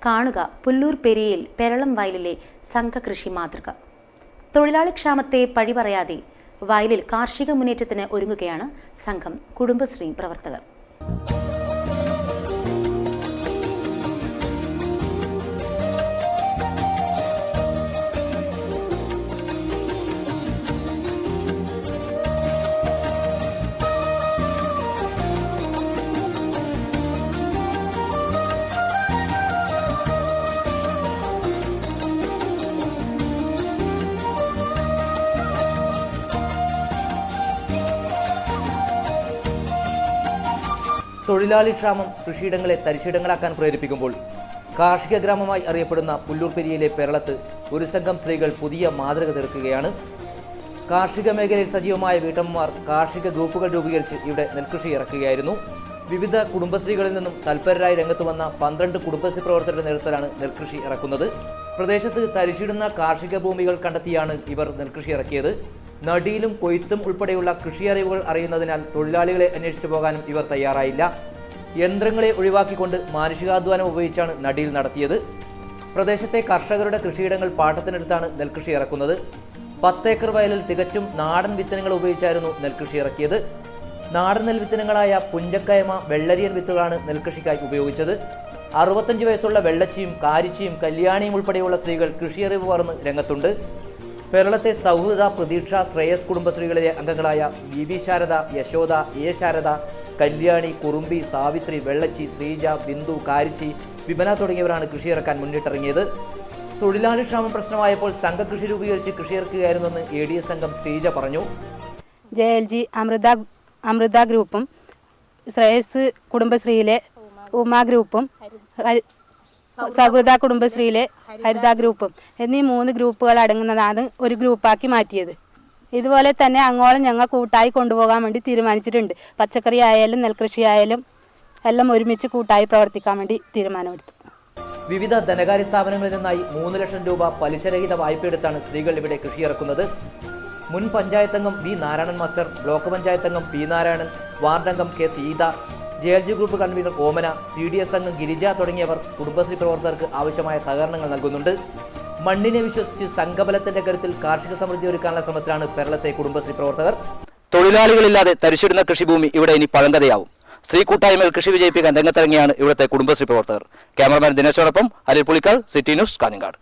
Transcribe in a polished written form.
കാണുക പുല്ലൂർ പെരിയയിൽ പെരളം വയലിലെ സംഘകൃഷി മാതൃക. തൊഴിലാളി ക്ഷാമത്തെ പഴിപറയാതെ വയലിൽ കാർഷിക മുന്നേറ്റത്തിന് ഒരുങ്ങുകയാണ് സംഘം കുടുംബശ്രീ പ്രവർത്തകർ. തൊഴിലാളി ക്ഷാമം കൃഷിയിടങ്ങളെ തരിശിടങ്ങളാക്കാൻ പ്രേരിപ്പിക്കുമ്പോൾ കാർഷിക ഗ്രാമമായി അറിയപ്പെടുന്ന പുല്ലൂർ പെരിയയിലെ പെരളത്ത് ഒരു സംഘം സ്ത്രീകൾ പുതിയ മാതൃക തീർക്കുകയാണ്. കാർഷിക മേഖലയിൽ സജീവമായ വീട്ടമ്മമാർ കാർഷിക ഗ്രൂപ്പുകൾ രൂപീകരിച്ച് ഇവിടെ നെൽകൃഷി ഇറക്കുകയായിരുന്നു. വിവിധ കുടുംബശ്രീകളിൽ നിന്നും തൽപരരായി രംഗത്ത് വന്ന 12 കുടുംബശ്രീ പ്രവർത്തകരുടെ നേതൃത്വത്തിലാണ് നെൽകൃഷി ഇറക്കുന്നത്. പ്രദേശത്ത് തരിശിടുന്ന കാർഷിക ഭൂമികൾ കണ്ടെത്തിയാണ് ഇവർ നെൽകൃഷി ഇറക്കിയത്. നടിയിലും കൊയ്ത്തും ഉൾപ്പെടെയുള്ള കൃഷിയറിവുകൾ അറിയുന്നതിനാൽ തൊഴിലാളികളെ അന്വേഷിച്ചു പോകാനും ഇവർ തയ്യാറായില്ല. യന്ത്രങ്ങളെ ഒഴിവാക്കിക്കൊണ്ട് മാനുഷികാധ്വാനം ഉപയോഗിച്ചാണ് നടിയിൽ നടത്തിയത്. പ്രദേശത്തെ കർഷകരുടെ കൃഷിയിടങ്ങൾ പാട്ടത്തിനടുത്താണ് നെൽകൃഷി ഇറക്കുന്നത്. 10 ഏക്കർ വയലിൽ തികച്ചും നാടൻ വിത്തനങ്ങൾ ഉപയോഗിച്ചായിരുന്നു നെൽകൃഷി ഇറക്കിയത്. നാടൻ നെൽവിത്തനങ്ങളായ പുഞ്ചക്കയമ, വെള്ളരിയൻ വിത്തുകളാണ് നെൽകൃഷിക്കായി ഉപയോഗിച്ചത്. 65 വയസ്സുള്ള വെള്ളച്ചിയും കാരിച്ചിയും കല്യാണിയും ഉൾപ്പെടെയുള്ള സ്ത്രീകൾ കൃഷിയറിവ് പകർന്ന് രംഗത്തുണ്ട്. പെരളത്തെ സൗഹൃദ, പ്രതീക്ഷ, ശ്രേയസ് കുടുംബശ്രീകളിലെ അംഗങ്ങളായ ബി ശാരദ, യശോദ, എ ശാരദ, കല്യാണി, കുറുമ്പി, സാവിത്രി, വെള്ളച്ചി, ശ്രീജ, ബിന്ദു, കാരിച്ചി, വിമന തുടങ്ങിയവരാണ് കൃഷിയിറക്കാൻ മുന്നിട്ടിറങ്ങിയത്. തൊഴിലാളി ക്ഷാമം പ്രശ്നമായപ്പോൾ സംഘകൃഷി രൂപീകരിച്ച് കൃഷിയിറക്കുകയായിരുന്നെന്ന് ADS അംഗം ശ്രീജ പറഞ്ഞു. JLG അമൃത ഗ്രൂപ്പും ശ്രേയസ് കുടുംബശ്രീയിലെ ഉമ ഗ്രൂപ്പും സൗഹൃദ കുടുംബശ്രീയിലെ ഹരിത ഗ്രൂപ്പും എന്നീ 3 ഗ്രൂപ്പുകൾ അടങ്ങുന്നതാണ് ഒരു ഗ്രൂപ്പാക്കി മാറ്റിയത്. ഇതുപോലെ തന്നെ അങ്ങോളം ഞങ്ങൾ കൂട്ടായി കൊണ്ടുപോകാൻ വേണ്ടി തീരുമാനിച്ചിട്ടുണ്ട്. പച്ചക്കറി ആയാലും നെൽകൃഷി ആയാലും എല്ലാം ഒരുമിച്ച് കൂട്ടായി പ്രവർത്തിക്കാൻ വേണ്ടി തീരുമാനമെടുത്തു. വിവിധ ധനകാര്യ സ്ഥാപനങ്ങളിൽ നിന്നായി 3 ലക്ഷം രൂപ പലിശരഹിത വായ്പയെടുത്താണ് സ്ത്രീകൾ ഇവിടെ കൃഷിയിറക്കുന്നത്. മുൻ പഞ്ചായത്തംഗം വി നാരായണൻ മാസ്റ്റർ, ബ്ലോക്ക് പഞ്ചായത്തംഗം പി നാരായണൻ, വാർഡംഗം K Seetha, JLG group convener Omana, CDS അംഗം ഗിരിജ തുടങ്ങിയവർ കുടുംബശ്രീ പ്രവർത്തകർക്ക് ആവശ്യമായ സഹകരണങ്ങൾ നൽകുന്നുണ്ട്. മണ്ണിനെ വിശ്വസിച്ച് സംഘബലത്തിന്റെ കരുത്തിൽ കാർഷിക സമൃദ്ധി ഒരുക്കാനുള്ള ശ്രമത്തിലാണ് പെരളത്തെ കുടുംബശ്രീ പ്രവർത്തകർ. തൊഴിലാളികളില്ലാതെ തരിശിടുന്ന കൃഷിഭൂമി ഇവിടെ ഇനി പഴങ്കഥയാവും. സ്ത്രീ കൂട്ടായ്മയിൽ കൃഷി വിജയിപ്പിക്കാൻ രംഗത്തിറങ്ങിയാണ് ഇവിടുത്തെ കുടുംബശ്രീ പ്രവർത്തകർ. ക്യാമറമാൻ ദിനേശോടൊപ്പം അനിൽ പുളിക്കാൽ, സിറ്റി ന്യൂസ്, കാഞ്ഞങ്ങാട്.